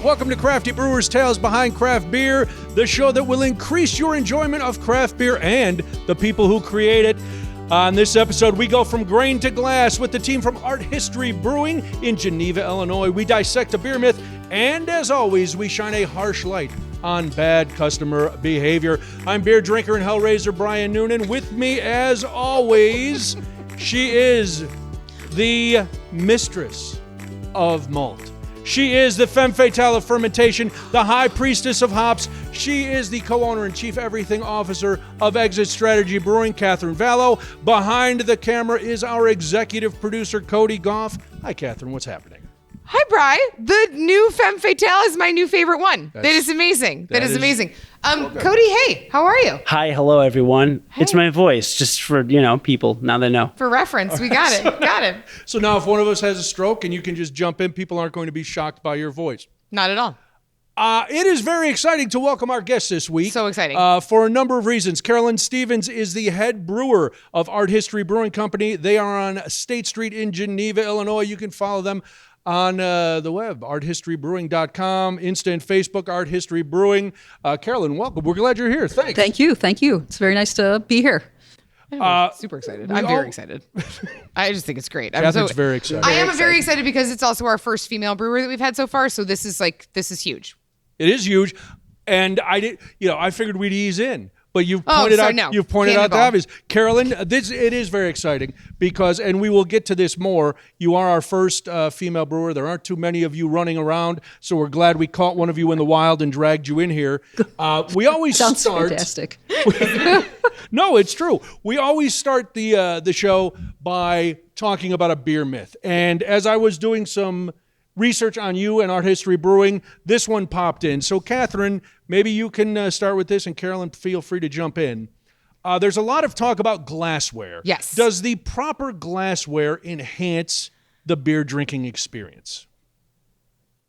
Welcome to Crafty Brewers Tales Behind Craft Beer, the show that will increase your enjoyment of craft beer and the people who create it. On this episode, we go from grain to glass with the team from Art History Brewing in Geneva, Illinois. We dissect a beer myth, and as always, we shine a harsh light on bad customer behavior. I'm beer drinker and hellraiser Brian Noonan. With me, as always, she is the mistress of malt. She is the femme fatale of fermentation, the high priestess of hops. She is the co-owner and chief everything officer of Exit Strategy Brewing, Katherine Vallow. Behind the camera is our executive producer, Cody Goff. Hi, Katherine. What's happening? Hi, Bri. The new femme fatale is my new favorite one. That is amazing. That is amazing. Cody, hey, how are you? Hi, hello, everyone. Hey. It's my voice, just for, people, now they know. For reference, we got it. Got it. So now if one of us has a stroke and you can just jump in, people aren't going to be shocked by your voice. Not at all. It is very exciting to welcome our guest this week. So exciting. For a number of reasons. Carolyn Stephens is the head brewer of Art History Brewing Company. They are on State Street in Geneva, Illinois. You can follow them on the web, arthistorybrewing.com, Insta and Facebook, Art History Brewing. Carolyn, welcome. We're glad you're here. Thanks. Thank you. It's very nice to be here. Super excited. I'm very excited. I just think it's great. Catherine's very excited. I am very excited because it's also our first female brewer that we've had so far. So this is huge. It is huge. And I figured we'd ease in. But you've pointed out the obvious. Carolyn, it is very exciting because, and we will get to this more, you are our first female brewer. There aren't too many of you running around, so we're glad we caught one of you in the wild and dragged you in here. We always Sounds fantastic. No, it's true. We always start the show by talking about a beer myth. And as I was doing some research on you and Art History Brewing, this one popped in. So, Katherine, maybe you can start with this, and Carolyn, feel free to jump in. There's a lot of talk about glassware. Yes. Does the proper glassware enhance the beer drinking experience?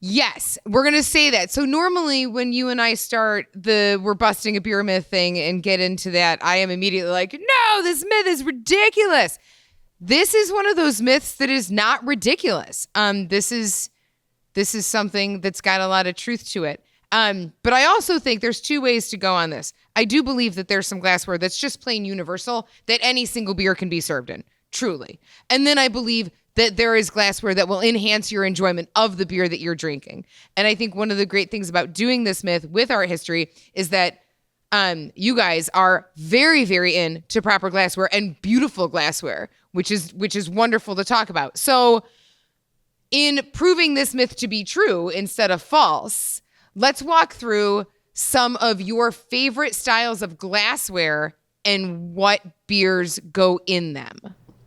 Yes, we're going to say that. So normally when you and I start we're busting a beer myth thing and get into that, I am immediately like, no, this myth is ridiculous. This is one of those myths that is not ridiculous. This is something that's got a lot of truth to it. But I also think there's two ways to go on this. I do believe that there's some glassware that's just plain universal that any single beer can be served in, truly. And then I believe that there is glassware that will enhance your enjoyment of the beer that you're drinking. And I think one of the great things about doing this myth with Art History is that you guys are very, very into proper glassware and beautiful glassware, which is wonderful to talk about. So in proving this myth to be true instead of false, let's walk through some of your favorite styles of glassware and what beers go in them.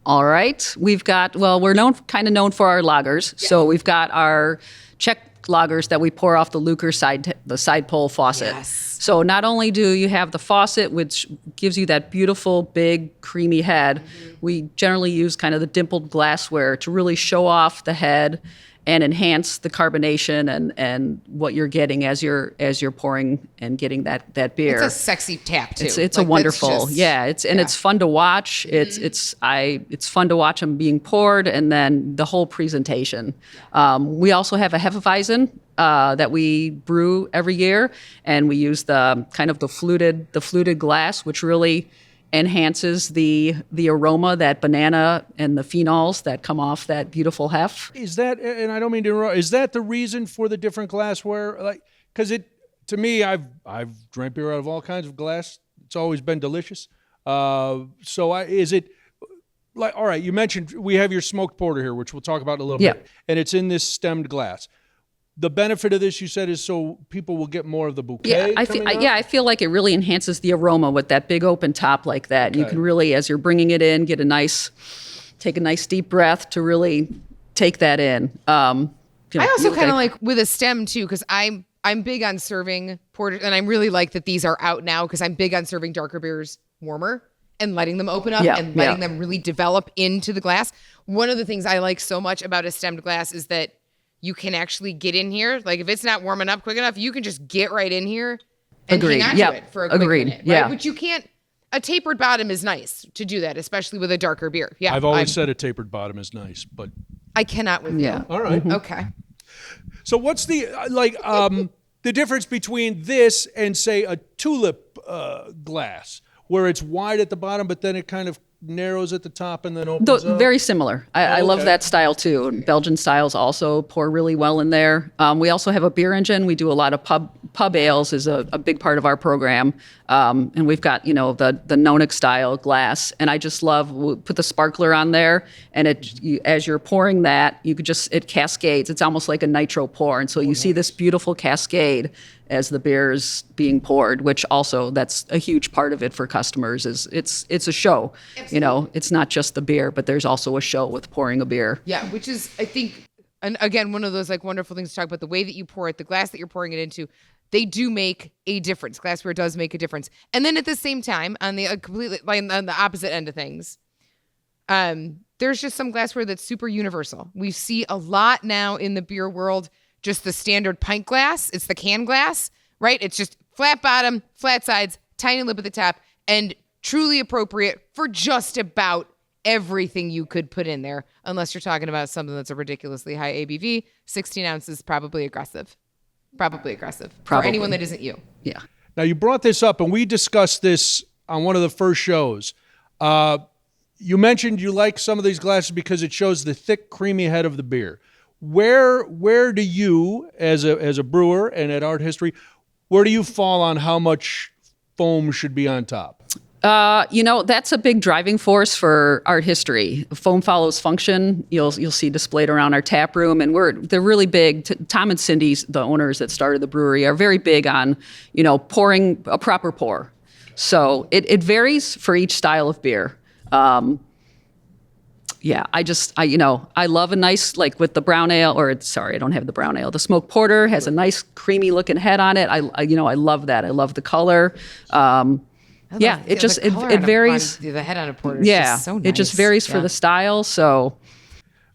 All right. We're kind of known for our lagers. Yeah. So we've got our Czech lagers that we pour off the Luker side pole faucet. Yes. So not only do you have the faucet, which gives you that beautiful, big, creamy head, we generally use kind of the dimpled glassware to really show off the head and enhance the carbonation and what you're getting as you're pouring and getting that beer. It's a sexy tap too. It's a wonderful, it's fun to watch. It's fun to watch them being poured, and then the whole presentation. We also have a Hefeweizen that we brew every year, and we use the fluted glass, which really enhances the aroma, that banana and the phenols that come off that beautiful hef. Is that, and I don't mean to interrupt, is that the reason for the different glassware? Because to me, I've drank beer out of all kinds of glass. It's always been delicious. Is it like, all right, you mentioned we have your smoked porter here, which we'll talk about in a little bit, and it's in this stemmed glass. The benefit of this, you said, is so people will get more of the bouquet. I feel like it really enhances the aroma with that big open top like that. Okay. You can really, as you're bringing it in, take a nice deep breath to really take that in. I also kind of like with a stem too, because I'm big on serving porter, and I really like that these are out now because I'm big on serving darker beers warmer and letting them open up and letting them really develop into the glass. One of the things I like so much about a stemmed glass is that you can actually get in here. Like if it's not warming up quick enough, you can just get right in here and hang on to it for a quick minute. Right? Yeah. But you can't, a tapered bottom is nice to do that, especially with a darker beer. Yeah. I've always said a tapered bottom is nice, but I cannot with you. All right. Okay. So what's the the difference between this and say a tulip glass, where it's wide at the bottom, but then it kind of narrows at the top and then opens up? Very similar. I love that style too. Belgian styles also pour really well in there. We also have a beer engine. We do a lot of pub ales is a big part of our program. And we've got, the Nonic style glass. And I just love, we'll put the sparkler on there, and as you're pouring that, it cascades. It's almost like a nitro pour. And so you see this beautiful cascade as the beer is being poured, which also that's a huge part of it for customers. Is it's a show. Absolutely. It's not just the beer, but there's also a show with pouring a beer. Yeah, which is, I think, and again, one of those like wonderful things to talk about. The way that you pour it, the glass that you're pouring it into, they do make a difference. Glassware does make a difference. And then at the same time, on the completely on the opposite end of things, there's just some glassware that's super universal. We see a lot now in the beer world. Just the standard pint glass. It's the can glass, right? It's just flat bottom, flat sides, tiny lip at the top, and truly appropriate for just about everything you could put in there, unless you're talking about something that's a ridiculously high ABV. 16 ounces, probably aggressive. For anyone that isn't you. Yeah. Now, you brought this up, and we discussed this on one of the first shows. You mentioned you like some of these glasses because it shows the thick, creamy head of the beer. Where do you, as a brewer and at Art History, where do you fall on how much foam should be on top? That's a big driving force for Art History. Foam follows function. You'll see displayed around our tap room, and they're really big. Tom and Cindy, the owners that started the brewery, are very big on pouring a proper pour. So it varies for each style of beer. Yeah, I love a nice, like with the brown ale, I don't have the brown ale. The smoked porter has a nice creamy looking head on it. I love that. I love the color. It varies. The head on a porter is Yeah, just so nice. it just varies for the style. So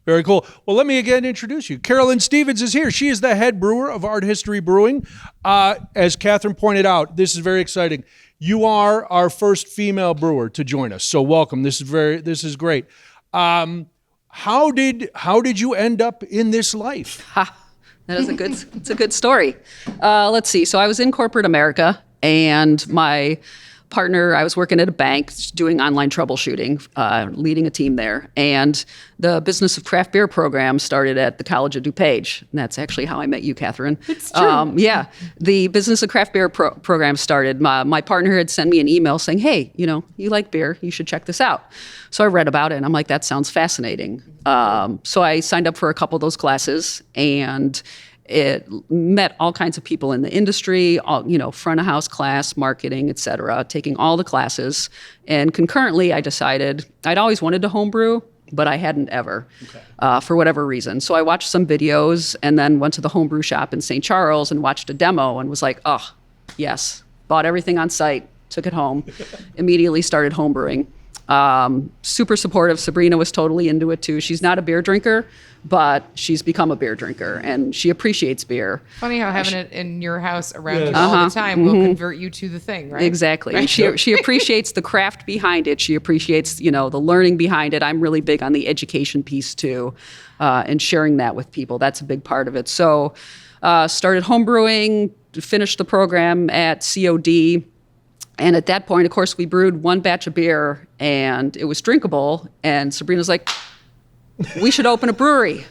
very cool. Well, let me again introduce you. Carolyn Stephens is here. She is the head brewer of Art History Brewing. As Katherine pointed out, this is very exciting. You are our first female brewer to join us. So welcome. This is great. How did you end up in this life? That is it's a good story. Let's see. So I was in corporate America, and my partner, I was working at a bank doing online troubleshooting, leading a team there. And the Business of Craft Beer program started at the College of DuPage. And that's actually how I met you, Katherine. It's true. The Business of Craft Beer program started. My partner had sent me an email saying, hey, you like beer, you should check this out. So I read about it, and I'm like, that sounds fascinating. So I signed up for a couple of those classes, and it met all kinds of people in the industry, front of house class, marketing, et cetera, taking all the classes. And concurrently, I decided I'd always wanted to homebrew, but I hadn't ever, for whatever reason. So I watched some videos and then went to the homebrew shop in St. Charles and watched a demo and was like, oh, yes. Bought everything on site, took it home, immediately started homebrewing. Super supportive. Sabrina was totally into it too. She's not a beer drinker, but she's become a beer drinker, and she appreciates beer. Funny how having it in your house around you all the time will convert you to the thing, right? Exactly. Right? She appreciates the craft behind it. She appreciates, the learning behind it. I'm really big on the education piece too, and sharing that with people. That's a big part of it. So, started homebrewing, finished the program at COD. And at that point, of course, we brewed one batch of beer, and it was drinkable. And Sabrina's like, we should open a brewery.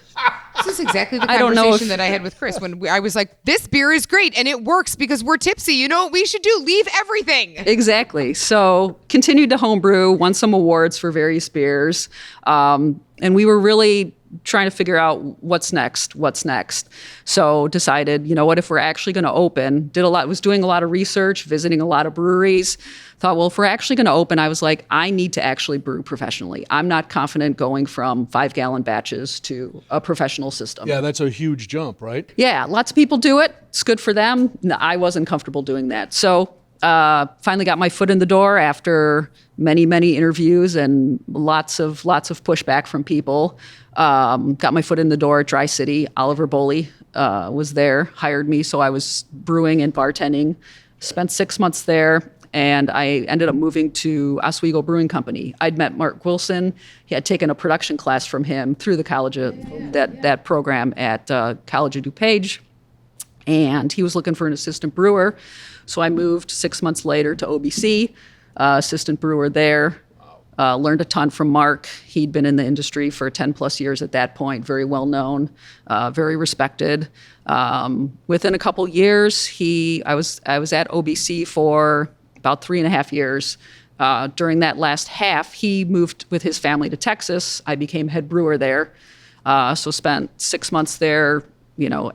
This is exactly the conversation that I had with Chris when I was like, this beer is great, and it works because we're tipsy. You know what we should do? Leave everything. Exactly. So continued to homebrew, won some awards for various beers. And we were really trying to figure out what's next. So decided, what if we're actually going to open? Was doing a lot of research, visiting a lot of breweries. Thought, well, if we're actually going to open, I was like, I need to actually brew professionally. I'm not confident going from 5-gallon batches to a professional system. Yeah, that's a huge jump, right? Yeah, lots of people do it. It's good for them. No, I wasn't comfortable doing that. So finally got my foot in the door after many, many interviews and lots of pushback from people. Got my foot in the door at Dry City. Oliver Boley was there, hired me, so I was brewing and bartending. Spent 6 months there, and I ended up moving to Oswego Brewing Company. I'd met Mark Wilson. He had taken a production class from him through the college, that program at College of DuPage, and he was looking for an assistant brewer. So I moved 6 months later to OBC, assistant brewer there. Learned a ton from Mark. He'd been in the industry for 10 plus years at that point, very well known, very respected. Within a couple years, I was at OBC for about 3.5 years. During that last half, he moved with his family to Texas. I became head brewer there. So spent 6 months there,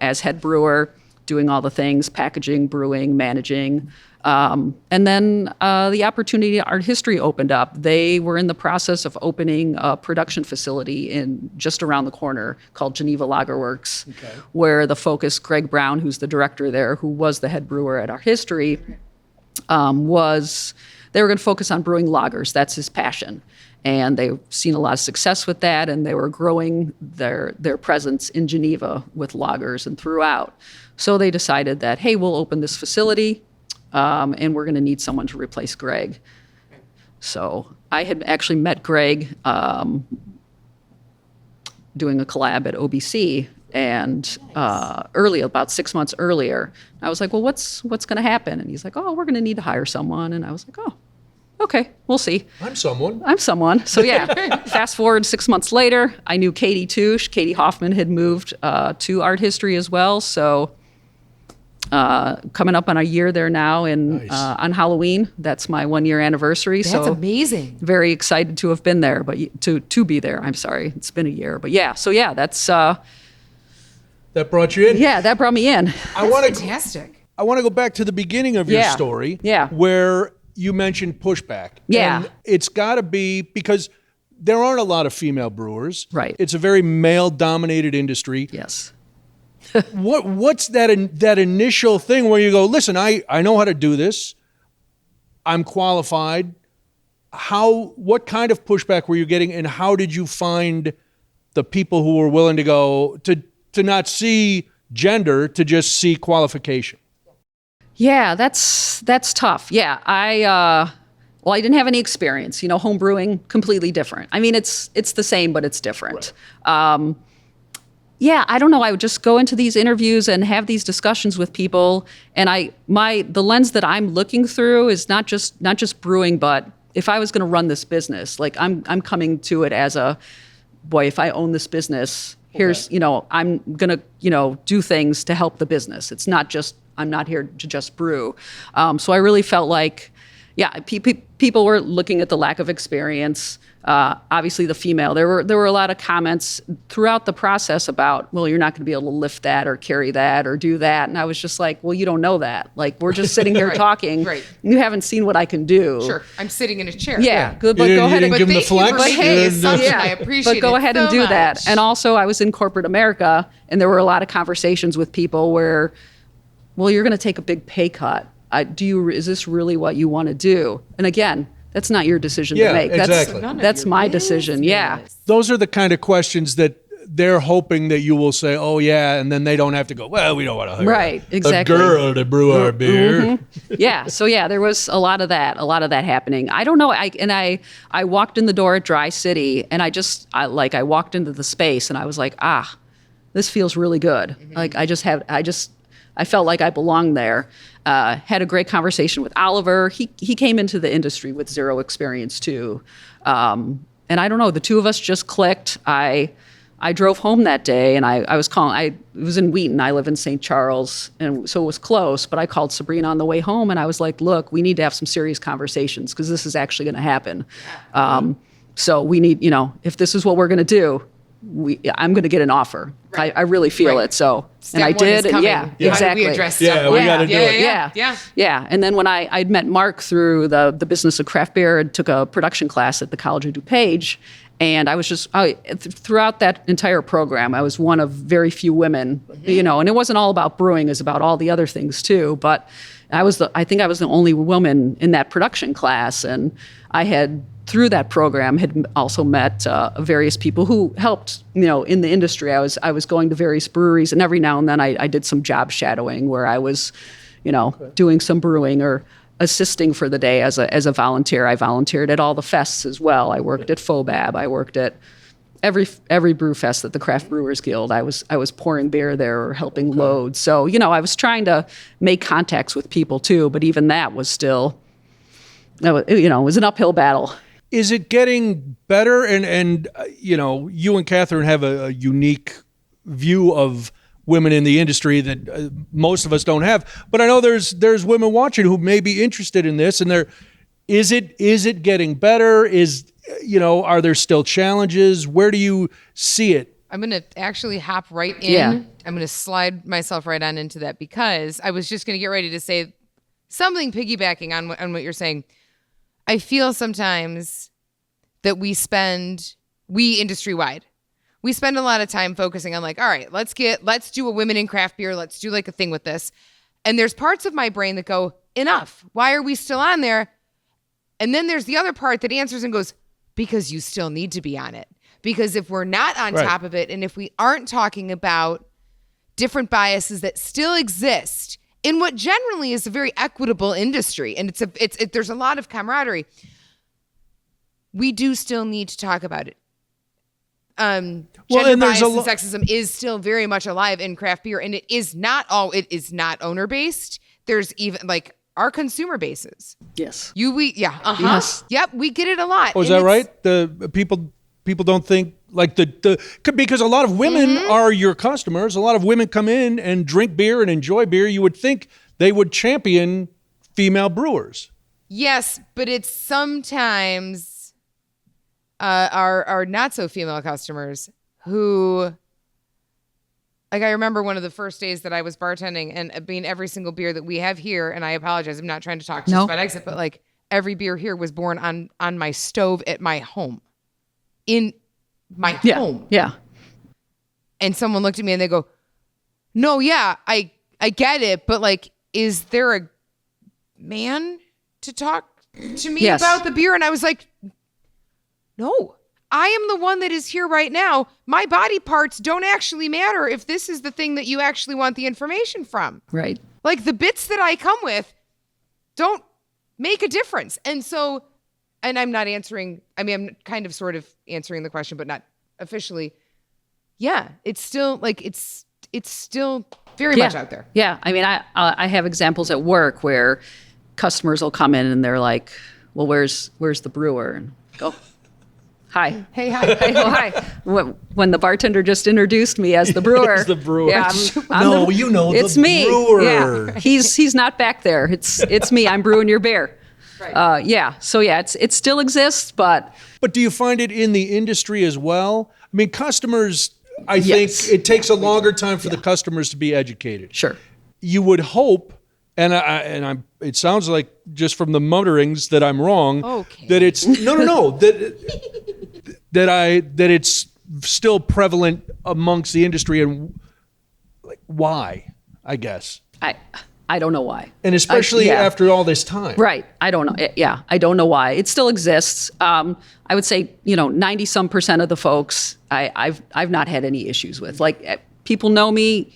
as head brewer, doing all the things, packaging, brewing, managing. And then the opportunity at Art History opened up. They were in the process of opening a production facility just around the corner called Geneva Lager Works, where the focus, Greg Brown, who's the director there, who was the head brewer at Art History, they were going to focus on brewing lagers. That's his passion. And they've seen a lot of success with that, and they were growing their presence in Geneva with lagers and throughout. So they decided that, hey, we'll open this facility, and we're going to need someone to replace Greg. So I had actually met Greg doing a collab at OBC, and about 6 months earlier, I was like, well, what's going to happen? And he's like, oh, we're going to need to hire someone. And I was like, oh, okay, we'll see. I'm someone. So yeah, fast forward 6 months later, I knew Katie too. Katie Hoffman had moved to Art History as well. So coming up on a year there now on Halloween. That's my 1 year anniversary. That's amazing. Very excited to have been there, but to be there. I'm sorry. It's been a year, but yeah. So yeah, that's... that brought you in? Yeah, that brought me in. Fantastic. I want to go back to the beginning of your story. Yeah. Where you mentioned pushback. Yeah. And it's got to be because there aren't a lot of female brewers. Right. It's a very male-dominated industry. Yes. What's that initial thing where you go, listen, I know how to do this. I'm qualified. What kind of pushback were you getting, and how did you find the people who were willing to go to not see gender, to just see qualification? Yeah, that's tough. Yeah, I didn't have any experience. Home brewing, completely different. I mean, it's the same, but it's different. Right. Yeah, I don't know. I would just go into these interviews and have these discussions with people, and the lens that I'm looking through is not just brewing, but if I was going to run this business, like I'm coming to it as if I own this business, here's I'm going to do things to help the business. It's not just I'm not here to just brew. So I really felt like, people were looking at the lack of experience. Obviously, the female. There were a lot of comments throughout the process about, well, you're not going to be able to lift that or carry that or do that. And I was just like, well, you don't know that. Like, we're just sitting here talking. Right. You haven't seen what I can do. Sure, I'm sitting in a chair. Yeah, good. But go ahead and give them the flex. But hey, assumption, I appreciate it. But go ahead and so do much. that. And also, I was in corporate America, and there were a lot of conversations with people where, well, you're going to take a big pay cut. Is this really what you want to do? And again, that's not your decision to make. Exactly. That's my decision. Yeah. Those are the kind of questions that they're hoping that you will say, oh, yeah, and then they don't have to go, well, we don't want to hire a girl to brew our beer. Mm-hmm. Yeah. So, yeah, there was a lot of that happening. I don't know. I walked in the door at Dry City, and I walked into the space, and I was like, this feels really good. Mm-hmm. Like, I felt like I belonged there. Had a great conversation with Oliver. He came into the industry with zero experience too. And I don't know, the two of us just clicked. I drove home that day, and I was in Wheaton. I live in St. Charles, and so it was close, but I called Sabrina on the way home, and I was like, look, we need to have some serious conversations because this is actually going to happen. So we need, if this is what we're going to do, I'm going to get an offer. Right. I really feel it. So, Step and I did. And exactly. How do we address we got to do it. Yeah. And then when I'd met Mark through the business of craft beer and took a production class at the College of DuPage, and I was throughout that entire program, I was one of very few women, and it wasn't all about brewing, it was about all the other things too. But I think I was the only woman in that production class, and I had, through that program, had also met various people who helped, in the industry. I was going to various breweries, and every now and then I did some job shadowing where I was, doing some brewing or assisting for the day as a volunteer. I volunteered at all the fests as well. I worked at FOBAB. I worked at every brew fest that the Craft Brewers Guild. I was pouring beer there or helping load. So, I was trying to make contacts with people too, but even that was still, it was an uphill battle. Is it getting better? And you and Katherine have a unique view of women in the industry that most of us don't have. But I know there's women watching who may be interested in this, and is it getting better? Are there still challenges? Where do you see it? I'm going to actually hop right in. Yeah. I'm going to slide myself right on into that, because I was just going to get ready to say something piggybacking on what you're saying. I feel sometimes that we industry-wide, we spend a lot of time focusing on like, all right, let's do a women in craft beer. Let's do like a thing with this. And there's parts of my brain that go, enough. Why are we still on there? And then there's the other part that answers and goes, because you still need to be on it. Because if we're not on top of it, and if we aren't talking about different biases that still exist in what generally is a very equitable industry, and there's a lot of camaraderie, we do still need to talk about it. Gender bias and sexism is still very much alive in craft beer, and it is not owner based. There's even like our consumer bases. Yes. Yes. Yep, we get it a lot. Oh, is that right? The people don't think like because a lot of women are your customers. A lot of women come in and drink beer and enjoy beer. You would think they would champion female brewers. Yes, but it's sometimes our not so female customers who, like, I remember one of the first days that I was bartending, and being every single beer that we have here, and I apologize, I'm not trying to talk just about exit, but like every beer here was born on my stove at my home. In my home. Yeah. And someone looked at me and they go, no, yeah, I get it, but like, is there a man to talk to me about the beer? And I was like, no, I am the one that is here right now. My body parts don't actually matter if this is the thing that you actually want the information from. Right. Like the bits that I come with don't make a difference. And so, and I'm not answering, I'm kind of sort of answering the question, but not officially. Yeah, it's still like, it's still very much out there. Yeah. I have examples at work where customers will come in and they're like, well, where's the brewer? And go, hi. Hey, hi. Hey, oh, hi. When the bartender just introduced me as the brewer. As the brewer. Yeah, it's the me. Brewer. Yeah. He's not back there. It's me. I'm brewing your beer. Right. So it still exists, but do you find it in the industry as well? I mean, customers, I think it takes a longer time for the customers to be educated. Sure. You would hope, and it sounds like just from the mutterings that I'm wrong. Okay. That it's no that it's still prevalent amongst the industry, and like why? I guess I don't know why. And especially after all this time. Right. I don't know. Yeah. I don't know why. It still exists. I would say, 90-some% of the folks I've not had any issues with. Like, people know me.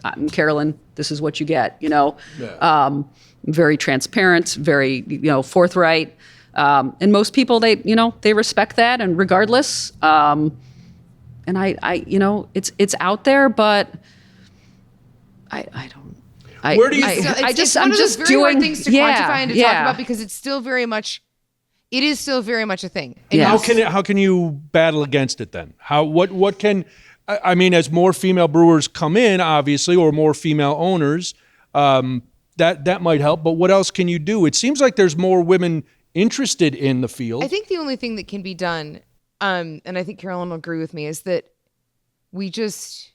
I'm Carolyn. This is what you get, very transparent, very, forthright. And most people, they respect that, and regardless. And it's out there, but I don't. Where do you? It's one of those very hard things to quantify and to talk about, because it's still very much. It is still very much a thing. And how can you battle against it then? What can? I mean, as more female brewers come in, obviously, or more female owners, that might help. But what else can you do? It seems like there's more women interested in the field. I think the only thing that can be done, and I think Carolyn will agree with me, is that we just.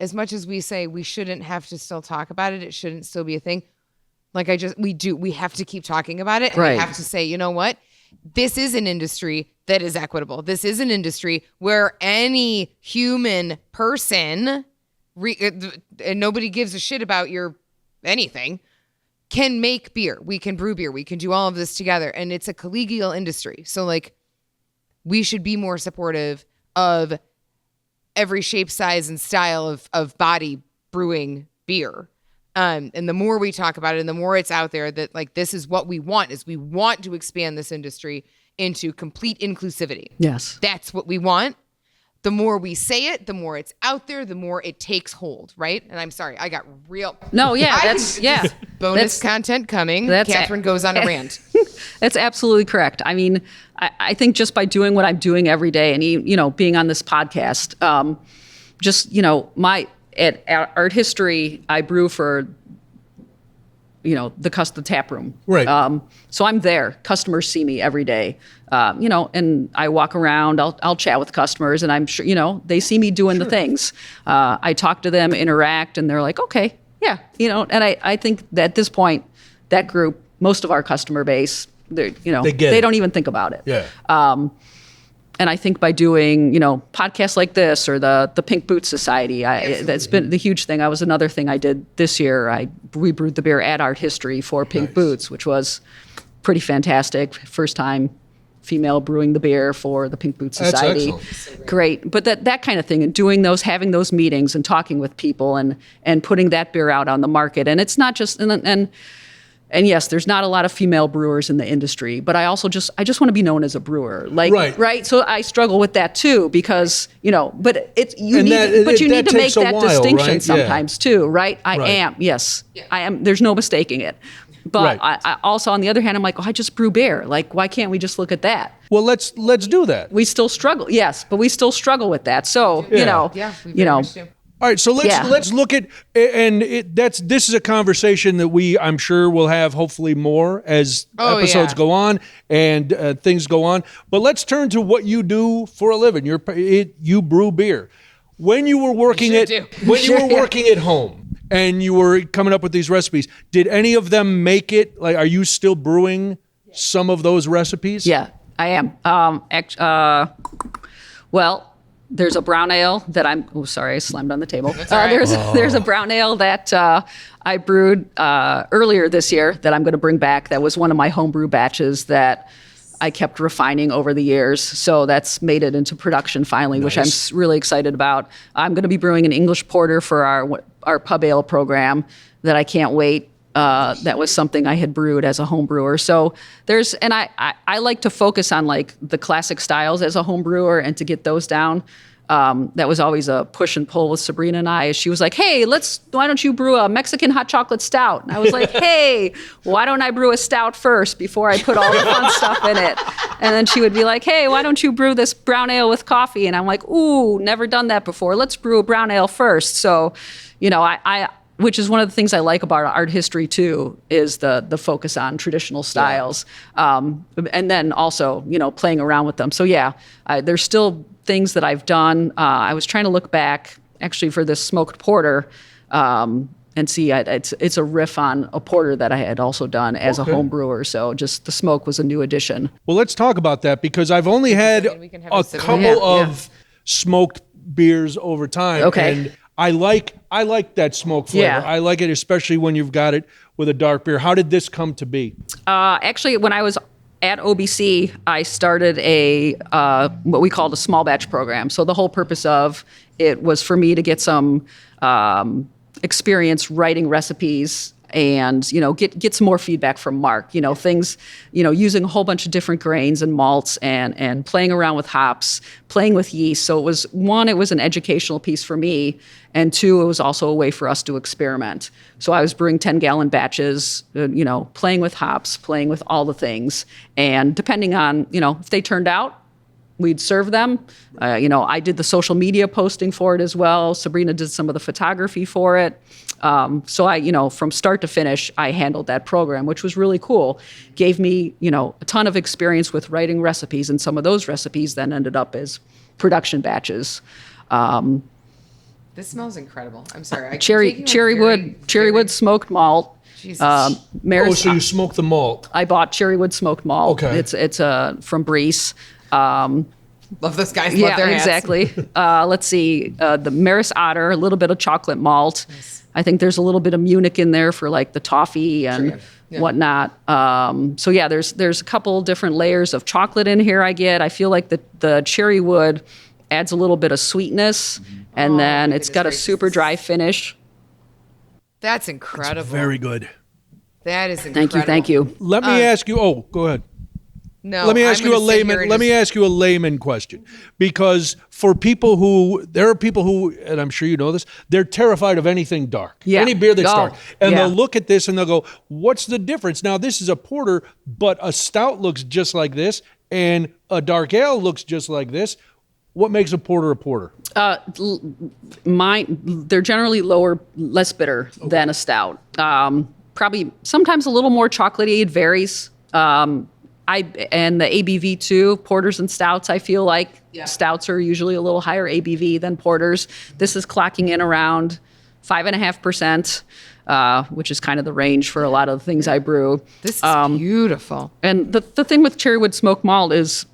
As much as we say we shouldn't have to still talk about it, it shouldn't still be a thing. Like we have to keep talking about it. And we have to say, you know what? This is an industry that is equitable. This is an industry where any human person, and nobody gives a shit about your anything, can make beer. We can brew beer. We can do all of this together. And it's a collegial industry. So like, we should be more supportive of every shape, size, and style of body brewing beer. And the more we talk about it and the more it's out there that like this is what we want is we want to expand this industry into complete inclusivity. Yes. That's what we want. The more we say it, the more it's out there, the more it takes hold, right? And I'm sorry, I got real. No, yeah, that's yeah. Bonus content coming. Catherine goes on a rant. That's absolutely correct. I mean, I think just by doing what I'm doing every day, and you know, being on this podcast, just you know, at Art History, I brew for, you know, the tap room. Right. So I'm there. Customers see me every day. You know, and I walk around. I'll chat with customers, and I'm sure, you know, they see me doing the things. I talk to them, interact, and they're like, okay, yeah, you know. And I think that at this point, that group, most of our customer base, they don't even think about it. Yeah. And I think by doing, you know, podcasts like this or the Pink Boots Society, that's been the huge thing. That was another thing I did this year. We brewed the beer at Art History for Pink Boots, which was pretty fantastic. First time female brewing the beer for the Pink Boots Society. That's excellent. Great. But that kind of thing, and doing those, having those meetings and talking with people and putting that beer out on the market. And it's not just, and yes, there's not a lot of female brewers in the industry, but I also just want to be known as a brewer, like right. So I struggle with that too because you know, but you need to make that distinction sometimes too, right? I am. There's no mistaking it. But I also, on the other hand, I'm like, I just brew beer. Like, why can't we just look at that? Well, let's do that. We still struggle, yes, but we still struggle with that. So you know, All right, so let's look at, and this is a conversation that I'm sure we'll have hopefully more as episodes go on and things go on. But let's turn to what you do for a living. You brew beer. When you were working at home and you were coming up with these recipes, did any of them make it? Like, are you still brewing some of those recipes? Yeah, I am. Well. There's a brown ale that I slammed on the table. There's a brown ale that I brewed earlier this year that I'm going to bring back. That was one of my homebrew batches that I kept refining over the years. So that's made it into production finally, which I'm really excited about. I'm going to be brewing an English porter for our pub ale program that I can't wait. That was something I had brewed as a home brewer. So I like to focus on like the classic styles as a home brewer and to get those down. That was always a push and pull with Sabrina and I. She was like, hey, why don't you brew a Mexican hot chocolate stout? And I was like, hey, why don't I brew a stout first before I put all the fun stuff in it? And then she would be like, hey, why don't you brew this brown ale with coffee? And I'm like, ooh, never done that before. Let's brew a brown ale first. So, you know, which is one of the things I like about art history too, is the focus on traditional styles, and then also, you know, playing around with them. So there's still things that I've done. I was trying to look back actually for this smoked porter, and see it's a riff on a porter that I had also done as a home brewer. So just the smoke was a new addition. Well, let's talk about that because I've only had a couple of smoked beers over time. Okay. And I like that smoke flavor. Yeah. I like it, especially when you've got it with a dark beer. How did this come to be? Actually, when I was at OBC, I started what we called a small batch program. So the whole purpose of it was for me to get some experience writing recipes and, you know, get some more feedback from Mark, you know, things, you know, using a whole bunch of different grains and malts and playing around with hops, playing with yeast. So it was an educational piece for me. And two, it was also a way for us to experiment. So I was brewing 10-gallon batches, you know, playing with hops, playing with all the things. And depending on, you know, if they turned out, we'd serve them. You know, I did the social media posting for it as well. Sabrina did some of the photography for it. So I, you know, from start to finish, I handled that program, which was really cool. Gave me, you know, a ton of experience with writing recipes, and some of those recipes then ended up as production batches. This smells incredible. I'm sorry. Cherrywood smoked malt. So you smoked the malt. I bought cherrywood smoked malt. Okay. It's from Breeze. Love those guys. Love their hats. Exactly. Let's see. The Maris Otter, a little bit of chocolate malt. Nice. I think there's a little bit of Munich in there for like the toffee and whatnot. So yeah, there's a couple different layers of chocolate in here. I feel like the cherrywood adds a little bit of sweetness, and then it's got a super dry finish. That's incredible. Very good. That is incredible. Thank you. Let me ask you. Oh, go ahead. No, Let me ask I'm you a gonna sit here layman. and Let me just- ask you a layman question, because there are people who, and I'm sure you know this, they're terrified of anything dark. Yeah. Any beer that's Oh, dark, and yeah. they'll look at this and they'll go, "What's the difference?" Now this is a porter, but a stout looks just like this, and a dark ale looks just like this. What makes a porter a porter? They're generally less bitter than a stout. Probably sometimes a little more chocolatey. It varies. And the ABV too, porters and stouts, I feel like stouts are usually a little higher ABV than porters. This is clocking in around 5.5%, which is kind of the range for a lot of the things I brew. This is beautiful. And the thing with cherrywood smoked malt is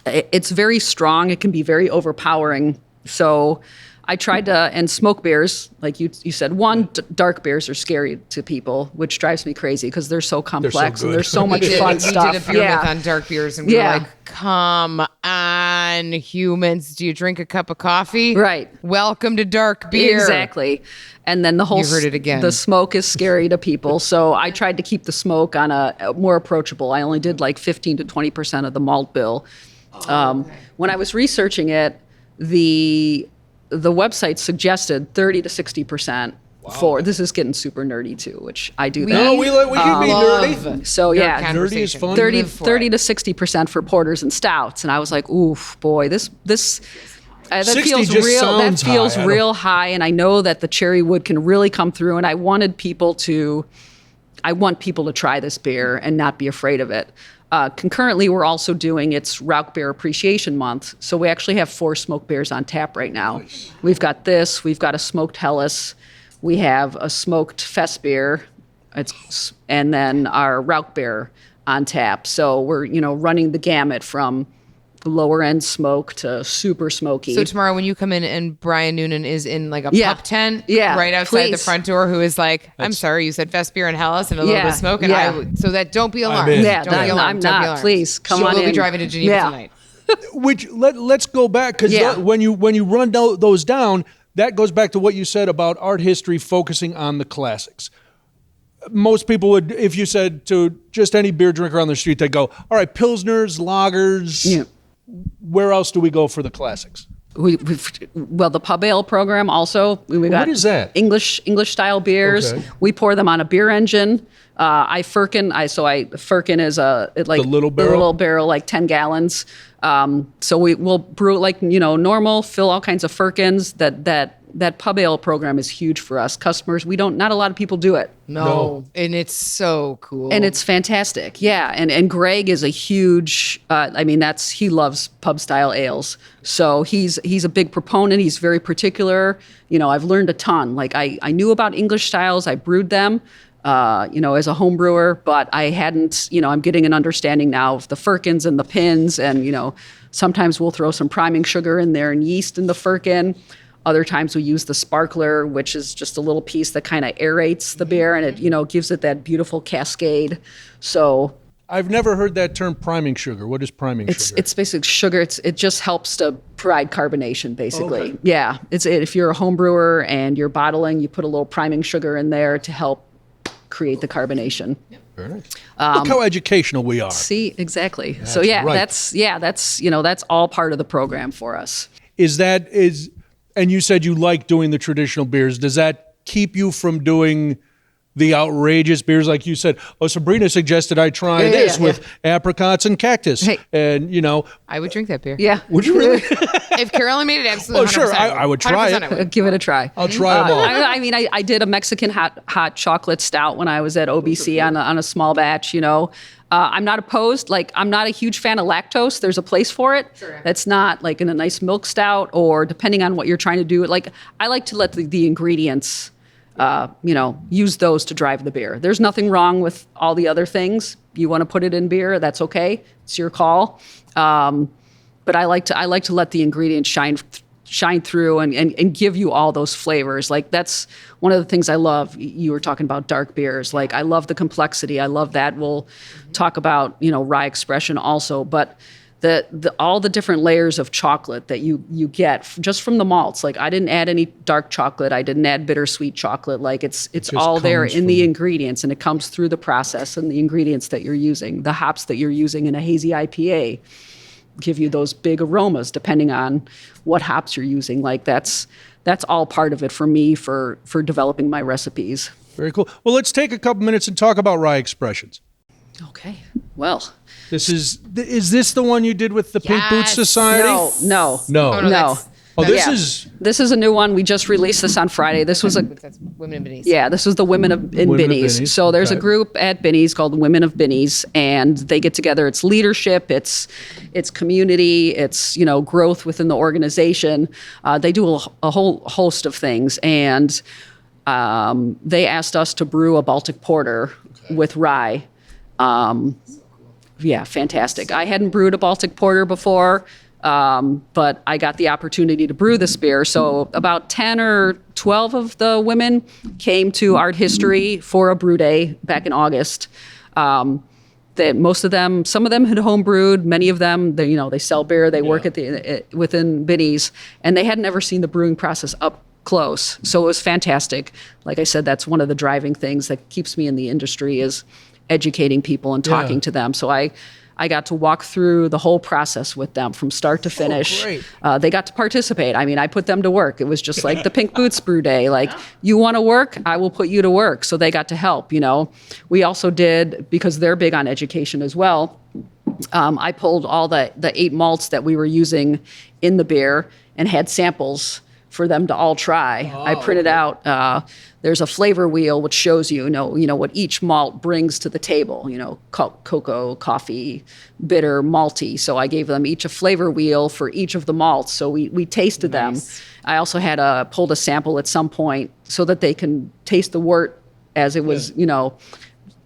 it's very strong. It can be very overpowering. So I tried to, and smoke beers, like you said, dark beers are scary to people, which drives me crazy because they're so complex and good. there's so much fun We stuff. did a beer myth on dark beers, and we were like, come on, humans, do you drink a cup of coffee? Right. Welcome to dark beer. Exactly. And then the whole You heard it again. The smoke is scary to people. So I tried to keep the smoke on a more approachable. I only did like 15 to 20% of the malt bill. When I was researching it, the website suggested 30 to 60% for, this is getting super nerdy too, which I do that. No, we can be nerdy. So Your yeah, Nerdy is conversation. fun. 30 Live for to it. 60% for porters and stouts. And I was like, oof, boy, that 60 feels just real. That sounds feels high. I real high. And I know that the cherry wood can really come through. And I want people to try this beer and not be afraid of it. Concurrently, we're also doing its Rauch Beer Appreciation Month. So we actually have 4 smoked beers on tap right now. Nice. We've got a smoked Helles, we have a smoked Fest beer, and then our Rauch Beer on tap. So we're, running the gamut from lower end smoke to super smoky. So tomorrow when you come in and Brian Noonan is in like a Yeah. pup tent Yeah, right outside the please. front door, who is like, I'm sorry, you said Fest beer and Hellas and a little bit of smoke, and Yeah. so that don't be alarmed. in. Yeah, Don't be no, alarmed. I'm Don't be not. alarmed. Please, come So on we'll be in. driving to Geneva Yeah. tonight. Which let's go back, because Yeah. when you run those down, that goes back to what you said about art history focusing on the classics. Most people would, if you said to just any beer drinker on the street, they'd go, all right, Pilsners, lagers. Yeah. Where else do we go for the classics? The pub ale program also. We got What is that? English style beers. Okay. We pour them on a beer engine. Firkin is The little barrel? like 10 gallons. So we'll brew it like normal, fill all kinds of firkins. That pub ale program is huge for us. Customers, not a lot of people do it. No. And it's so cool. And it's fantastic. Yeah. And Greg is a huge, he loves pub style ales. So he's a big proponent. He's very particular. I've learned a ton. Like I knew about English styles. I brewed them, as a home brewer, but I hadn't, I'm getting an understanding now of the firkins and the pins. And, sometimes we'll throw some priming sugar in there and yeast in the firkin. Other times we use the sparkler, which is just a little piece that kind of aerates the beer, and it gives it that beautiful cascade. So I've never heard that term, priming sugar. What is priming sugar? it's basically sugar. It just helps to provide carbonation, basically. Okay. Yeah, if you're a home brewer and you're bottling, you put a little priming sugar in there to help create the carbonation. Very nice. Look how educational we are. See, exactly. That's So yeah, right. that's all part of the program for us. And you said you like doing the traditional beers. Does that keep you from doing the outrageous beers? Like you said, Sabrina suggested I try this with apricots and cactus. Hey. And, I would drink that beer. Yeah. would you really? If Carolyn made it, absolutely. Oh, sure. 100%. I would try 100% it. I would. Give it a try. I'll try them all. I did a Mexican hot chocolate stout when I was at OBC on a small batch. I'm not opposed. Like, I'm not a huge fan of lactose. There's a place for it. Sure. That's not like in a nice milk stout, or depending on what you're trying to do. Like, I like to let the ingredients, use those to drive the beer. There's nothing wrong with all the other things. You want to put it in beer, that's okay. It's your call. But I like to let the ingredients shine through and give you all those flavors. Like, that's one of the things I love. You were talking about dark beers. Like, I love the complexity. I love that. We'll talk about, Wry Expression also. But all the different layers of chocolate that you get just from the malts. Like I didn't add any dark chocolate. I didn't add bittersweet chocolate. Like it's all there in the ingredients, and it comes through the process and the ingredients that you're using. The hops that you're using in a hazy IPA give you those big aromas depending on what hops you're using. Like that's all part of it for me for developing my recipes. Very cool. Well, let's take a couple minutes and talk about Wry Expressions. Okay. Well, is this the one you did with the Pink Boots Society? No. No. This is a new one. We just released this on Friday. This was That's Women of Binny's. Yeah, this was the Women in Binny's. So there's a group at Binny's called Women of Binny's, and they get together. It's leadership, it's community, it's growth within the organization. They do a whole host of things, and they asked us to brew a Baltic porter with rye. Yeah, fantastic. I hadn't brewed a Baltic porter before, but I got the opportunity to brew this beer. So about 10 or 12 of the women came to Art History for a brew day back in August. Most of them, some of them had home brewed. Many of them, they sell beer. They work within Binny's, and they had never seen the brewing process up close. So it was fantastic. Like I said, that's one of the driving things that keeps me in the industry is educating people and talking to them. So I got to walk through the whole process with them from start to finish. They got to participate. I mean, I put them to work. It was just like the Pink Boots brew day. Like, you want to work? I will put you to work. So they got to help, We also did, because they're big on education as well, I pulled all the 8 malts that we were using in the beer and had samples for them to all try. I printed out, there's a flavor wheel which shows you what each malt brings to the table, cocoa, coffee, bitter, malty. So I gave them each a flavor wheel for each of the malts. So we tasted them. I also had pulled a sample at some point so that they can taste the wort as it was,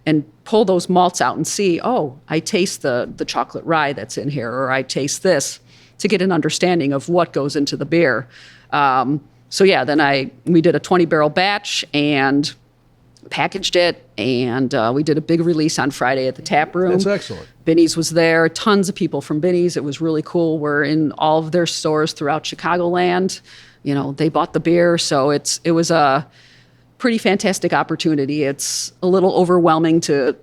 and pull those malts out and see, I taste the chocolate rye that's in here, or I taste this, to get an understanding of what goes into the beer. Then we did a 20-barrel batch and packaged it, and we did a big release on Friday at the tap room. That's excellent. Binny's was there. Tons of people from Binny's. It was really cool. We're in all of their stores throughout Chicagoland. They bought the beer, so it was a pretty fantastic opportunity. It's a little overwhelming the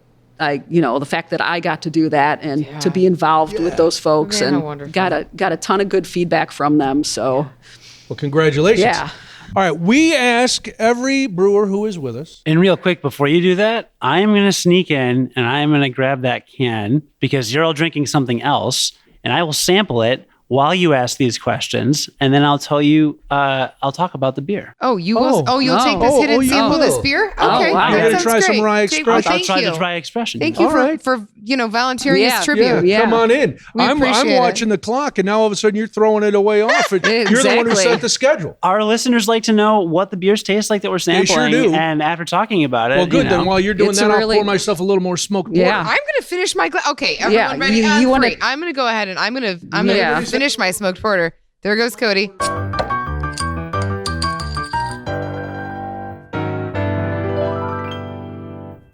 fact that I got to do that and to be involved with those folks, and got a ton of good feedback from them. So. Well, congratulations. Yeah. All right. We ask every brewer who is with us. And real quick, before you do that, I am going to sneak in and I am going to grab that can because you're all drinking something else, and I will sample it while you ask these questions, and then I'll tell you, I'll talk about the beer. Oh, you will? Oh, you'll take this hit and sample this beer? Okay, wow. You're going to that try sounds some great. Wry Expression. I'll try the Wry Expression. Thank you for volunteering this tribute. Yeah. Come on in. I'm appreciate watching the clock, and now all of a sudden you're throwing it away off. You're the one who set the schedule. Our listeners like to know what the beers taste like that we're sampling. They sure do. And after talking about it, Well, good. Then while you're doing that, I'll pour myself a little more smoked porter. I'm going to finish my glass. Okay, everyone ready? You want to? I'm going to go ahead and I'm going to finish my smoked porter. There goes Cody.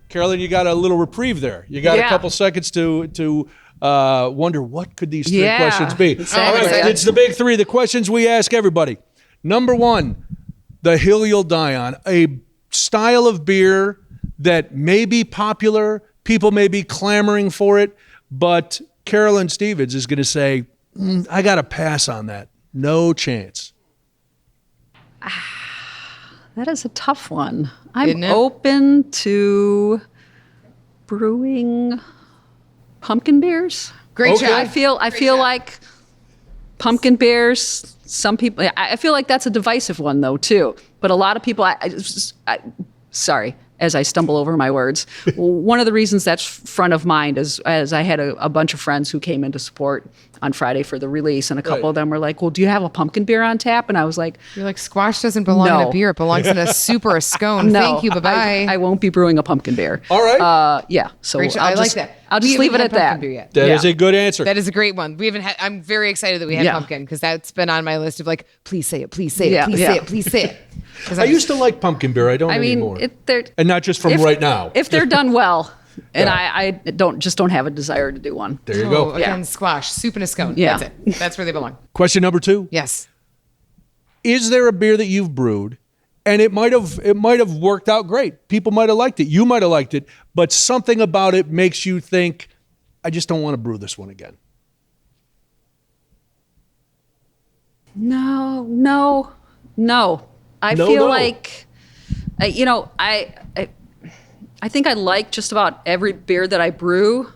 Carolyn, you got a little reprieve there. You got a couple seconds to wonder what could these 3 questions be. Exactly. All right, it's the big 3, the questions we ask everybody. Number 1, the hill you'll die on, a style of beer that may be popular, people may be clamoring for it, but Carolyn Stephens is going to say, I got to pass on that. No chance. That is a tough one. I'm open to brewing pumpkin beers. Great job. I feel like pumpkin beers. Some people. I feel like that's a divisive one though too. But a lot of people. Sorry, as I stumble over my words. One of the reasons that's front of mind is as I had a bunch of friends who came in to support on Friday for the release, and a couple of them were like, well, do you have a pumpkin beer on tap? And I was like, you're like, squash doesn't belong in a beer. It belongs in a soup or a scone. No, Thank you. Bye-bye. I won't be brewing a pumpkin beer. All right. So I like that. I'll just leave it at that. That is a good answer. That is a great one. We haven't had. I'm very excited that we had pumpkin because that's been on my list of like, please say it, please say it, please say it, please say it. I used to like pumpkin beer. I don't anymore. And not just from right now. If they're done well, And I don't have a desire to do one. There you go. Again, squash, soup and a scone. Yeah. That's it. That's where they belong. Question number 2. Yes. Is there a beer that you've brewed and it might have worked out great? People might have liked it. You might have liked it, but something about it makes you think, I just don't want to brew this one again. No. I No, feel no. like, I think I like just about every beer that I brew.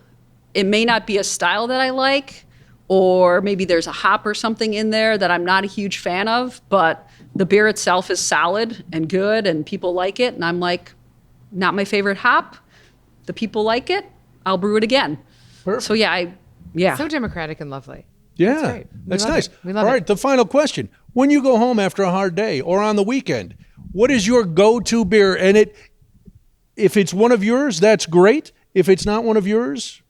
It may not be a style that I like, or maybe there's a hop or something in there that I'm not a huge fan of, but the beer itself is solid and good and people like it. And I'm like, not my favorite hop. The people like it. I'll brew it again. Perfect. So yeah. So democratic and lovely. Yeah, great. that's We love nice. it. We love All it. right, the final question. When you go home after a hard day or on the weekend, what is your go-to beer? And if it's one of yours, that's great. If it's not one of yours,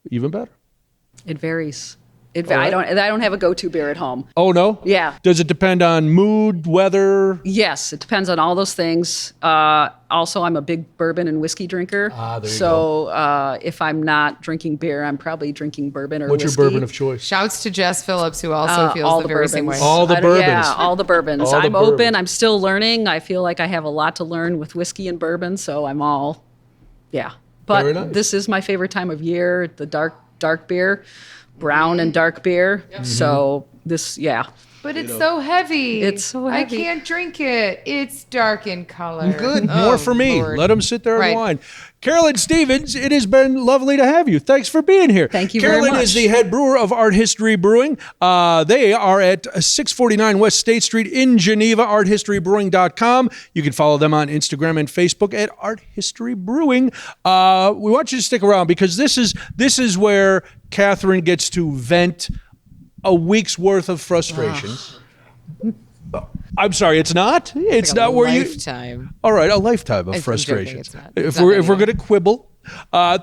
even better. It varies. right. I don't have a go-to beer at home. Oh, no? Yeah. Does it depend on mood, weather? Yes, it depends on all those things. Also, I'm a big bourbon and whiskey drinker. There you so if I'm not drinking beer, I'm probably drinking bourbon or What's whiskey. your bourbon of choice? Shouts to Jess Phillips, who also feels all the the very same way. bourbons. All the bourbons. Yeah, all the bourbons. All the I'm open. bourbons. I'm still learning. I feel like I have a lot to learn with whiskey and bourbon, so I'm all, yeah. But Very nice. this is my favorite time of year, the dark beer, brown and dark beer. So this, yeah. But it's so heavy. It's so I heavy. can't drink it. It's dark in color. Good. Oh, More for me. Lord. Let them sit there Right. and whine. Carolyn Stephens, it has been lovely to have you. Thanks for being here. Thank you very Carolyn much. is the head brewer of Art History Brewing. They are at 649 West State Street in Geneva, arthistorybrewing.com. You can follow them on Instagram and Facebook at Art History Brewing. We want you to stick around because this is where Katherine gets to vent a week's worth of frustration. I'm sorry, it's not? It's Like not a where you... lifetime. All right, a lifetime of I'm joking, frustrations. it's not. If It's not we're anyway. going to quibble,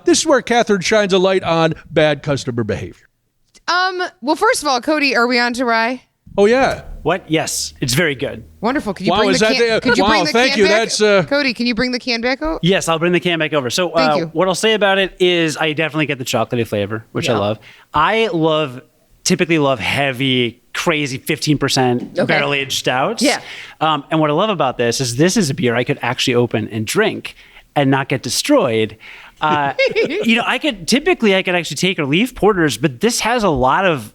this is where Katherine shines a light on bad customer behavior. Well, first of all, Cody, are we on to Rye? Oh yeah, What? Yes, it's very good. Wonderful. Could you Wow, bring is the that can? the- Could you wow, bring the thank can you. back? That's, Cody, can you bring the can back out? Yes, I'll bring the can back over. So Thank you. what I'll say about it is I definitely get the chocolatey flavor, which I love. Typically love heavy, crazy 15% barrel-aged stouts. Yeah. And what I love about this is a beer I could actually open and drink and not get destroyed. I could actually take or leave porters, but this has a lot of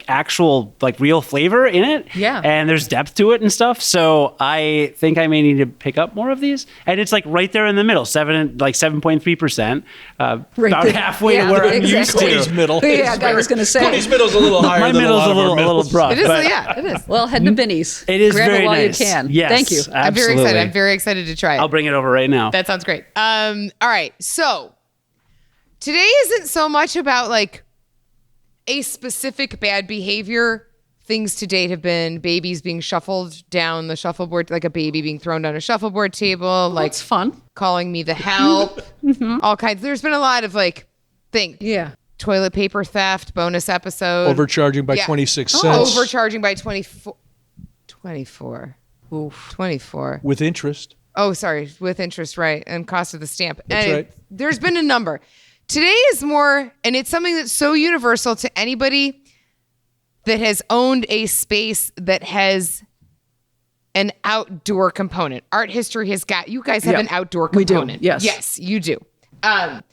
actual real flavor in it. Yeah. And there's depth to it and stuff. So I think I may need to pick up more of these. And it's right there in the middle, 7.3%, about there. halfway Yeah, to where I'm exactly. used to. Cody's middle. Yeah, I was going to say. Cody's middle's a little higher My than middle's a lot of our a little middles. rough. It is. but Yeah, it is. Well, head to Binny's. It is Grab very it while nice. you can. Yes, Thank you. I'm very absolutely. excited. I'm very excited to try it. I'll bring it over right now. That sounds great. All right. So today isn't so much about a specific bad behavior. Things to date have been babies being shuffled down the shuffleboard, like a baby being thrown down a shuffleboard table, It's fun. calling me the help, all kinds. There's been a lot of thing. Yeah. Toilet paper theft, bonus episode. Overcharging by Yeah. 26 cents. Overcharging by 24. Oof. 24. With interest. Oh, sorry, with interest, right, and cost of the stamp. That's And right. There's been a number. Today is more, and it's something that's so universal to anybody that has owned a space that has an outdoor component. Art history has got, you guys have Yeah, an outdoor we do, component. yes. Yes, you do. And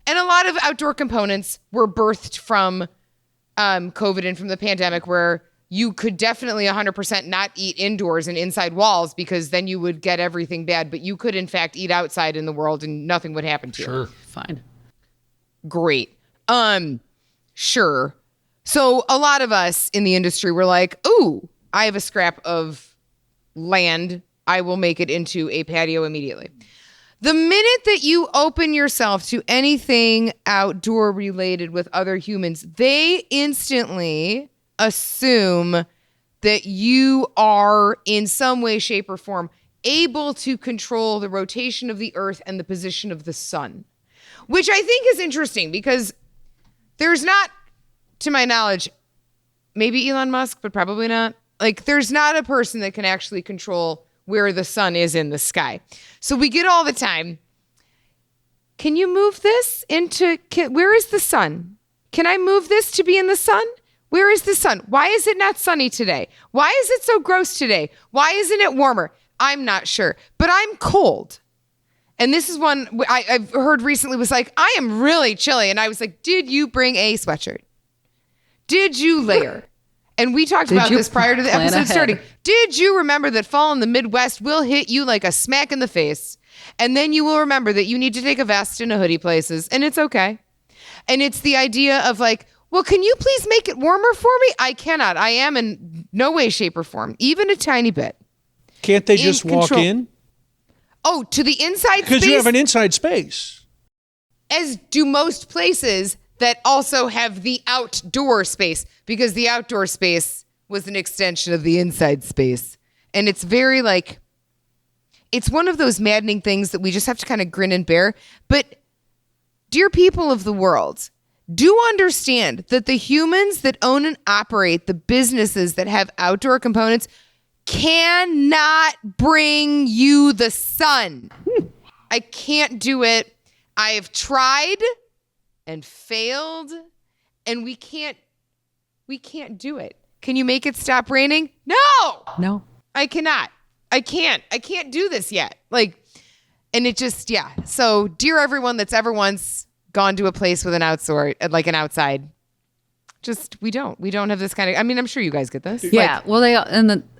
a lot of outdoor components were birthed from COVID and from the pandemic, where you could definitely 100% not eat indoors and inside walls because then you would get everything bad. But you could, in fact, eat outside in the world and nothing would happen to you. Fine. Great. Sure. So a lot of us in the industry were like, ooh, I have a scrap of land. I will make it into a patio immediately. The minute that you open yourself to anything outdoor related with other humans, they instantly assume that you are in some way, shape, or form able to control the rotation of the earth and the position of the sun, which I think is interesting because there's not, to my knowledge, maybe Elon Musk, but probably not. There's not a person that can actually control where the sun is in the sky. So we get all the time, can you move this into, where is the sun? Can I move this to be in the sun? Where is the sun? Why is it not sunny today? Why is it so gross today? Why isn't it warmer? I'm not sure, but I'm cold. And this is one I've heard recently was like, I am really chilly. And I was like, did you bring a sweatshirt? Did you layer? And we talked about this prior to the episode starting. Did you remember that fall in the Midwest will hit you like a smack in the face? And then you will remember that you need to take a vest and a hoodie places, and it's okay. And it's the idea of like, well, can you please make it warmer for me? I cannot. I am in no way, shape, or form, even a tiny bit. Can't they just walk in? Oh, to the inside space? Because you have an inside space. As do most places that also have the outdoor space, because the outdoor space was an extension of the inside space. And it's very like, it's one of those maddening things that we just have to kind of grin and bear. But dear people of the world, do understand that the humans that own and operate the businesses that have outdoor components cannot bring you the sun. I can't do it. I have tried and failed, and we can't do it. Can you make it stop raining? No, I cannot. I can't do this yet. Like, and it just, yeah. So dear everyone that's ever once gone to a place with an outside, just, we don't have this kind of, I mean, I'm sure you guys get this. Yeah. Well,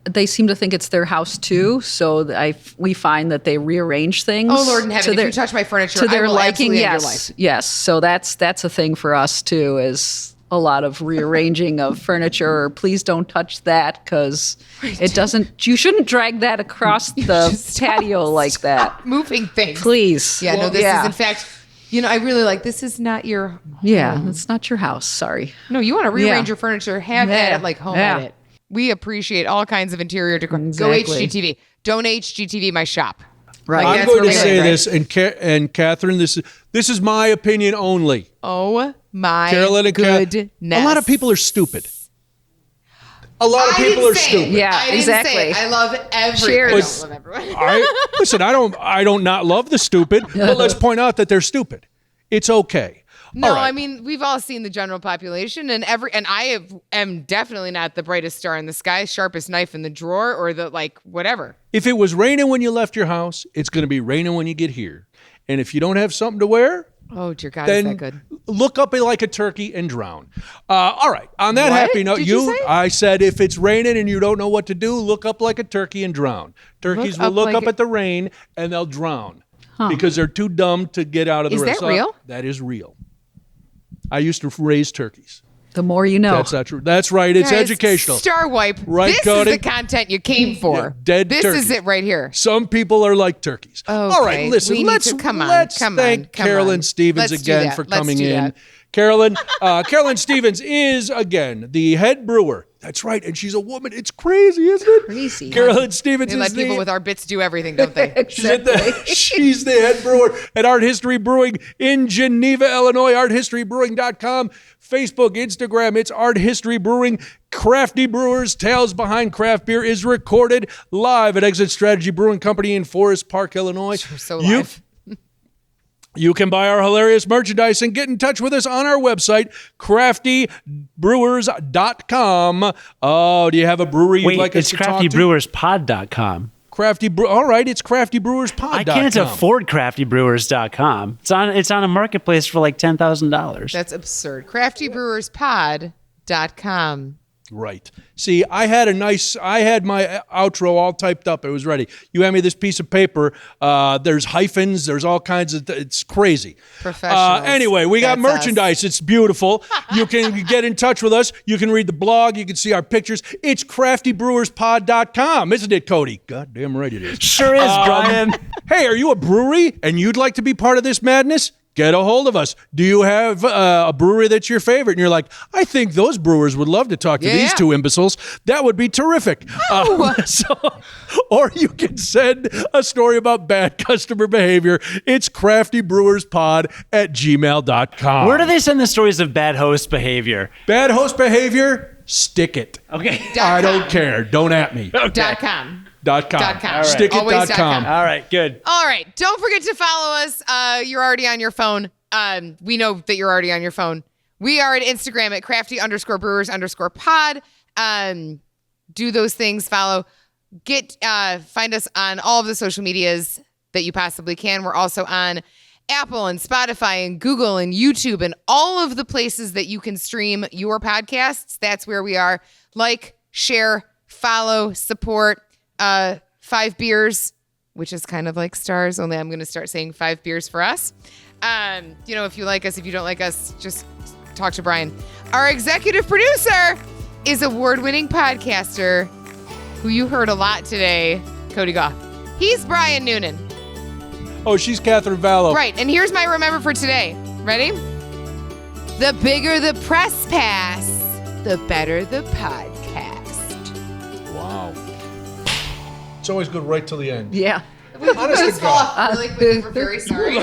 they seem to think it's their house too. So we find that they rearrange things. Oh Lord in heaven, if you touch my furniture, to their I will liking. absolutely end your life. Yes. So that's a thing for us too, is a lot of rearranging of furniture. Or please don't touch that, because it doesn't, you shouldn't drag that across the patio like that. Moving things. Please. Yeah, no, this is in fact, I really like, this is not your home. Yeah, it's not your house. Sorry. No, you want to rearrange your furniture, have at it like home Yeah. edit. We appreciate all kinds of interior decor. Exactly. Go HGTV. Don't HGTV my shop. Right. Like, I'm that's going to where we say live, this, and Catherine, this is my opinion only. Oh my Carolyn and goodness. A lot of people are stupid. A lot of people are stupid. Yeah, I didn't exactly. say it. I love everyone. Cheers. I don't love everyone. Listen, I don't not love the stupid, but let's point out that they're stupid. It's okay. No, All right. I mean, we've all seen the general population, and I am definitely not the brightest star in the sky, sharpest knife in the drawer, or the whatever. If it was raining when you left your house, it's going to be raining when you get here. And if you don't have something to wear, Oh dear God, is that then good? look up like a turkey and drown. All right. On that What happy note, did you say? I said if it's raining and you don't know what to do, look up like a turkey and drown. Turkeys will look up at the rain and they'll drown because they're too dumb to get out of the rain. Is that real? That is real. I used to raise turkeys. The more you know. That's not true. That's right. It's Guys, educational. Star wipe. Right, This Cody? is the content you came for. Yeah, dead This turkeys. is it right here. Some people are like turkeys. All right, Okay, listen. we need Let's to- come on, let's come thank on, come Carolyn on. Stephens Let's do again that. for Let's coming do in. that. Carolyn Stephens is again the head brewer. That's right, and she's a woman. It's crazy, isn't it? Crazy. Carolyn Stephens They is let people with our bits do everything, don't they? She's the head brewer at Art History Brewing in Geneva, Illinois. ArtHistoryBrewing.com, Facebook, Instagram. It's Art History Brewing. Crafty Brewers, Tales Behind Craft Beer is recorded live at Exit Strategy Brewing Company in Forest Park, Illinois. So live. You can buy our hilarious merchandise and get in touch with us on our website, craftybrewers.com. Oh, do you have a brewery you'd Wait, like us it's to talk to? craftybrewerspod.com. All right, it's craftybrewerspod.com. I can't afford craftybrewer's.com. It's on a marketplace for like $10,000. That's absurd. CraftyBrewersPod.com. Right. See, I had my outro all typed up. It was ready. You hand me this piece of paper. There's hyphens. There's all kinds of, it's crazy. Professionals. Anyway, we got That's merchandise. It's beautiful. You can get in touch with us. You can read the blog. You can see our pictures. It's craftybrewerspod.com, isn't it, Cody? Goddamn right it is. Sure is, Brian. Hey, are you a brewery and you'd like to be part of this madness? Get a hold of us. Do you have a brewery that's your favorite? And you're like, I think those brewers would love to talk to these two imbeciles. That would be terrific. Or you can send a story about bad customer behavior. It's craftybrewerspod@gmail.com. Where do they send the stories of bad host behavior? Bad host behavior? Stick it. Okay. I don't care. Don't at me. .com. .com. Stickit.com. All right, good. All right. Don't forget to follow us. You're already on your phone. We know that you're already on your phone. We are at Instagram at crafty_brewers_pod. Do those things. Follow. Find us on all of the social medias that you possibly can. We're also on Apple and Spotify and Google and YouTube and all of the places that you can stream your podcasts. That's where we are. Like, share, follow, support. 5 beers, which is kind of like stars, only I'm going to start saying 5 beers for us. If you like us, if you don't like us, just talk to Brian. Our executive producer is award-winning podcaster who you heard a lot today, Cody Goff. He's Brian Noonan. Oh, she's Catherine Vallow. Right, and here's my remember for today. Ready? The bigger the press pass, the better the podcast. Wow. It's always good right till the end. Yeah. We did this fall off really quick. We're very sorry.